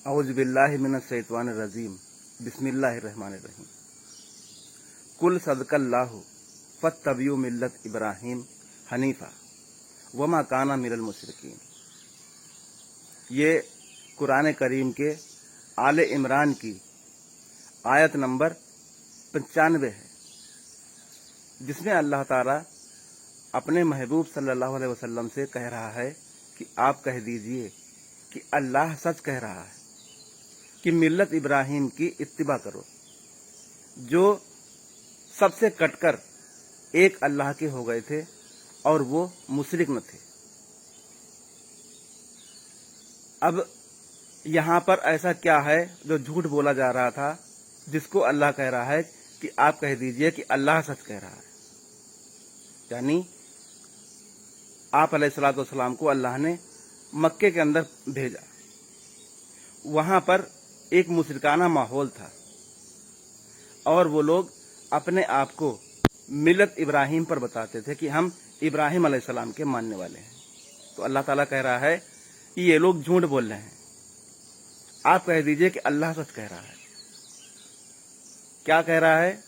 औज़ु बिल्लाहि मिनश शैतानिर रजीम बिस्मिल्लाहिर रहमानिर रहीम। कुल सदकल्लाहु फत्तबियु मिल्लत इब्राहीम हनीफा वमा काना मिनल मुशरिकीन। ये कुरान करीम के आले इमरान की आयत नंबर 95 है, जिसमें अल्लाह ताला अपने महबूब सल्लल्लाहु अलैहि वसल्लम से कह रहा है कि आप कह दीजिए कि अल्लाह सच कह रहा है कि मिल्लत इब्राहीम की इत्तिबा करो, जो सबसे कटकर एक अल्लाह के हो गए थे और वो मुशरिक न थे। अब यहाँ पर ऐसा क्या है जो झूठ बोला जा रहा था, जिसको अल्लाह कह रहा है कि आप कह दीजिए कि अल्लाह सच कह रहा है। यानी आप अलैहिस्सलातु वस्सलाम को अल्लाह ने मक्के के अंदर भेजा, वहां पर एक मुशरिकाना माहौल था और वो लोग अपने आप को मिल्लत इब्राहीम पर बताते थे कि हम इब्राहीम अलैहिस्सलाम के मानने वाले हैं। तो अल्लाह ताला कह रहा है कि ये लोग झूठ बोल रहे हैं, आप कह दीजिए कि अल्लाह सच कह रहा है। क्या कह रहा है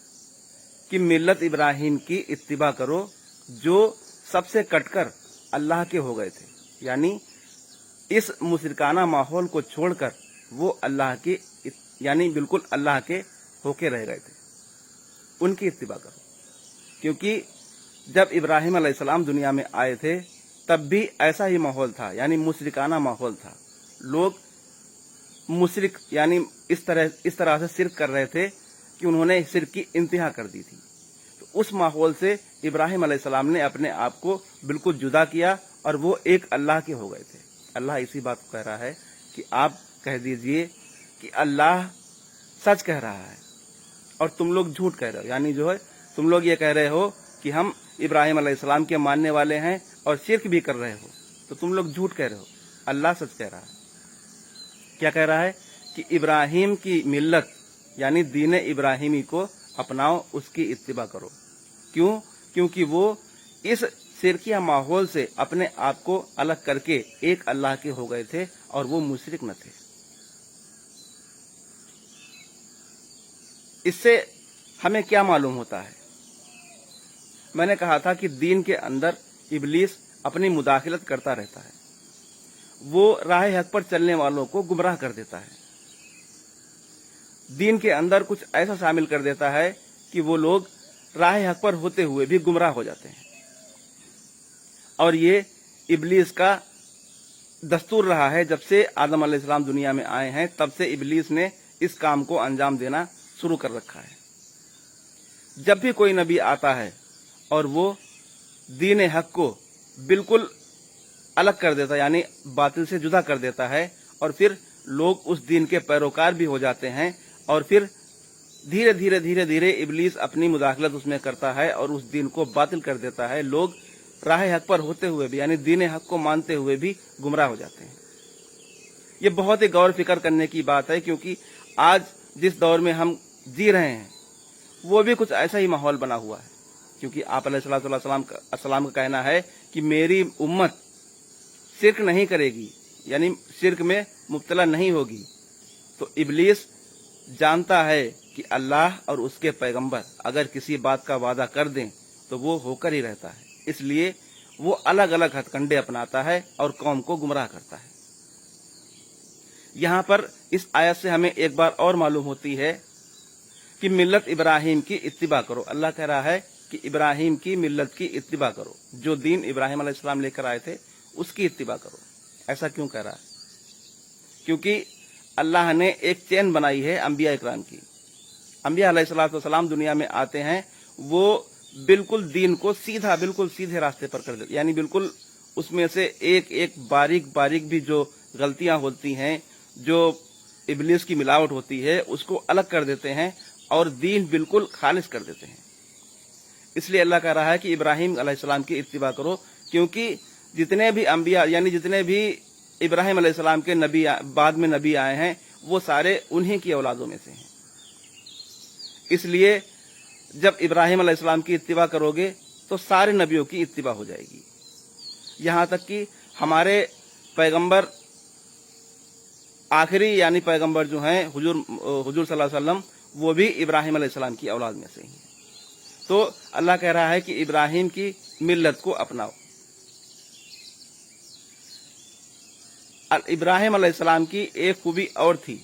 कि मिल्लत इब्राहीम की इत्तिबा करो, जो सबसे कटकर अल्लाह के हो गए थे। यानी इस मुशरिकाना माहौल को छोड़कर वो अल्लाह की यानी बिल्कुल अल्लाह के होके रह गए थे, उनकी इत्तिबा करो। क्योंकि जब इब्राहीम अलैहिस्सलाम दुनिया में आए थे तब भी ऐसा ही माहौल था, यानी मुशरिकाना माहौल था। लोग मुशरिक यानी इस तरह से शिर्क कर रहे थे कि उन्होंने शिर्क की इंतहा कर दी थी। तो उस माहौल से इब्राहीम अलैहिस्सलाम ने अपने आप को बिल्कुल जुदा किया और वो एक अल्लाह के हो गए थे। अल्लाह इसी बात को कह रहा है कि आप कह दीजिए कि अल्लाह सच कह रहा है और तुम लोग झूठ कह रहे हो। यानी जो है तुम लोग ये कह रहे हो कि हम इब्राहीम अलैहिस्सलाम के मानने वाले हैं और शिर्क भी कर रहे हो, तो तुम लोग झूठ कह रहे हो। अल्लाह सच कह रहा है। क्या कह रहा है कि इब्राहीम की मिल्लत यानी दीन इब्राहिमी को अपनाओ, उसकी इत्तिबा करो। क्यों? क्योंकि वो इस शिरकिया माहौल से अपने आप को अलग करके एक अल्लाह के हो गए थे और वो मुशरिक न थे। इससे हमें क्या मालूम होता है? मैंने कहा था कि दीन के अंदर इब्लीस अपनी मुदाखलत करता रहता है, वो राह हक पर चलने वालों को गुमराह कर देता है। दीन के अंदर कुछ ऐसा शामिल कर देता है कि वो लोग राह हक पर होते हुए भी गुमराह हो जाते हैं। और ये इब्लीस का दस्तूर रहा है। जब से आदम अलैहिस्सलाम दुनिया में आए हैं तब से इब्लीस ने इस काम को अंजाम देना शुरू कर रखा है। जब भी कोई नबी आता है और वो दीन हक को बिल्कुल अलग कर देता है, यानी बातिल से जुदा कर देता है, और फिर लोग उस दीन के पैरोकार भी हो जाते हैं और फिर धीरे धीरे धीरे धीरे इब्लीस अपनी मुदाखलत उसमें करता है और उस दीन को बातिल कर देता है। लोग राह हक पर होते हुए भी यानी दीन हक को मानते हुए भी गुमराह हो जाते हैं। ये बहुत ही गौर फिक्र करने की बात है, क्योंकि आज जिस दौर में हम जी रहे हैं वो भी कुछ ऐसा ही माहौल बना हुआ है। क्योंकि आप अलैहिस्सलाम का कहना है कि मेरी उम्मत शिर्क नहीं करेगी, यानी शिर्क में मुब्तला नहीं होगी। तो इब्लीस जानता है कि अल्लाह और उसके पैगंबर अगर किसी बात का वादा कर दें तो वो होकर ही रहता है। इसलिए वो अलग अलग हथकंडे अपनाता है और कौम को गुमराह करता है। यहाँ पर इस आयत से हमें एक बार और मालूम होती है कि मिल्लत इब्राहीम की इत्तिबा करो। अल्लाह कह रहा है कि इब्राहीम की मिल्लत की इत्तिबा करो, जो दीन इब्राहीम अलैहिस्सलाम लेकर आए थे उसकी इत्तिबा करो। ऐसा क्यों कह रहा है? क्योंकि अल्लाह ने एक चेन बनाई है अंबिया इकराम की। अंबिया अलैहिस्सलातु वस्सलाम दुनिया में आते हैं, वो बिल्कुल दीन को सीधा बिल्कुल सीधे रास्ते पर कर देते, यानी बिल्कुल उसमें से एक एक बारीक बारीक भी जो गलतियां होती हैं, जो इब्लीस की मिलावट होती है, उसको अलग कर देते हैं और दीन बिल्कुल खालिस कर देते हैं। इसलिए अल्लाह कह रहा है कि इब्राहीम अलैहिस्सलाम की इत्तिबा करो, क्योंकि जितने भी अंबिया यानी जितने भी इब्राहीम अलैहिस्सलाम के नबी बाद में नबी आए हैं वो सारे उन्हीं की औलादों में से हैं। इसलिए जब इब्राहीम अलैहिस्सलाम की इत्तिबा करोगे तो सारे नबियों की इत्तिबा हो जाएगी। यहाँ तक कि हमारे पैगंबर आखिरी यानी पैगंबर जो हैं हुजूर सल्लल्लाहु अलैहि वसल्लम, वो भी इब्राहिम अलैहिस्सलाम की औलाद में से ही हैं। तो अल्लाह कह रहा है कि इब्राहिम की मिल्लत को अपनाओ। इब्राहिम अलैहिस्सलाम की एक खूबी और थी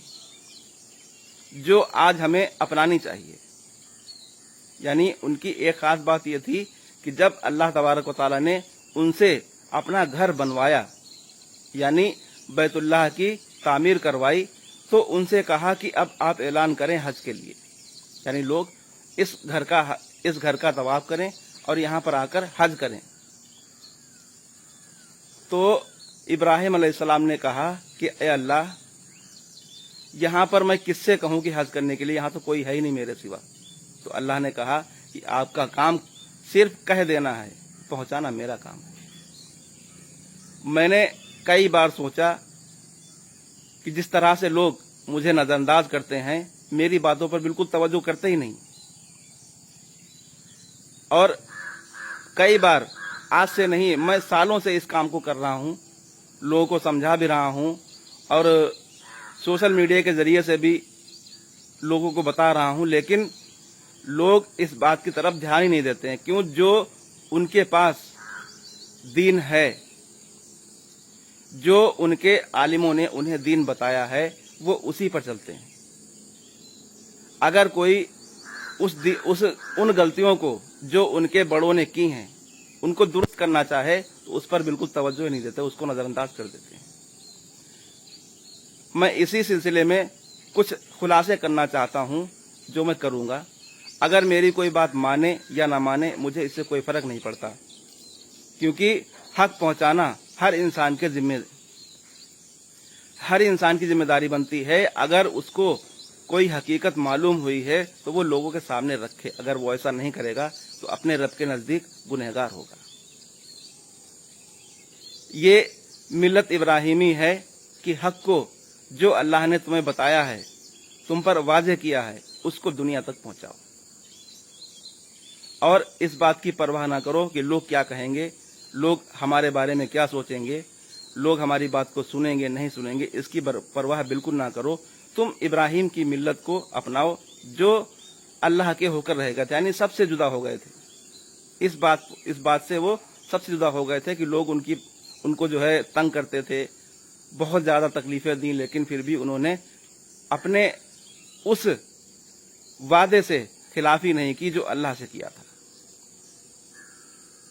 जो आज हमें अपनानी चाहिए। यानी उनकी एक खास बात यह थी कि जब अल्लाह तबारक व तआला ने उनसे अपना घर बनवाया, यानी बैतुल्लाह की तामीर करवाई, तो उनसे कहा कि अब आप ऐलान करें हज के लिए, यानी लोग इस घर का तवाफ करें और यहाँ पर आकर हज करें। तो इब्राहिम अलैहिस्सलाम ने कहा कि ए अल्लाह, यहाँ पर मैं किससे कहूँ कि हज करने के लिए, यहाँ तो कोई है ही नहीं मेरे सिवा। तो अल्लाह ने कहा कि आपका काम सिर्फ कह देना है, पहुँचाना मेरा काम है। मैंने कई बार सोचा कि जिस तरह से लोग मुझे नजरअंदाज करते हैं, मेरी बातों पर बिल्कुल तवज्जो करते ही नहीं, और कई बार, आज से नहीं, मैं सालों से इस काम को कर रहा हूं, लोगों को समझा भी रहा हूं और सोशल मीडिया के जरिए से भी लोगों को बता रहा हूं, लेकिन लोग इस बात की तरफ ध्यान ही नहीं देते हैं। क्यों? जो उनके पास दीन है, जो उनके आलिमों ने उन्हें दीन बताया है, वो उसी पर चलते हैं। अगर कोई उन गलतियों को जो उनके बड़ों ने की हैं, उनको दुरुस्त करना चाहे तो उस पर बिल्कुल तवज्जो नहीं देते, उसको नजरअंदाज कर देते हैं। मैं इसी सिलसिले में कुछ खुलासे करना चाहता हूं जो मैं करूंगा। अगर मेरी कोई बात माने या ना माने, मुझे इससे कोई फर्क नहीं पड़ता, क्योंकि हक पहुंचाना हर इंसान की जिम्मेदारी बनती है। अगर उसको कोई हकीकत मालूम हुई है तो वो लोगों के सामने रखे। अगर वो ऐसा नहीं करेगा तो अपने रब के नजदीक गुनहगार होगा। ये मिल्लत इब्राहिमी है कि हक को जो अल्लाह ने तुम्हें बताया है, तुम पर वाज़ेह किया है, उसको दुनिया तक पहुंचाओ और इस बात की परवाह ना करो कि लोग क्या कहेंगे, लोग हमारे बारे में क्या सोचेंगे, लोग हमारी बात को सुनेंगे नहीं सुनेंगे, इसकी परवाह बिल्कुल ना करो। तुम इब्राहिम की मिल्लत को अपनाओ जो अल्लाह के होकर रह गए थे, यानी सबसे जुदा हो गए थे। इस बात से वो सबसे जुदा हो गए थे कि लोग उनको जो है तंग करते थे, बहुत ज्यादा तकलीफें दी, लेकिन फिर भी उन्होंने अपने उस वादे से खिलाफी नहीं की जो अल्लाह से किया था।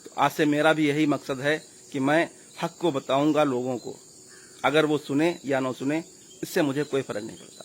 तो आज से मेरा भी यही मकसद है कि मैं हक को बताऊंगा लोगों को, अगर वो सुने या न सुने, इससे मुझे कोई फर्क नहीं पड़ता।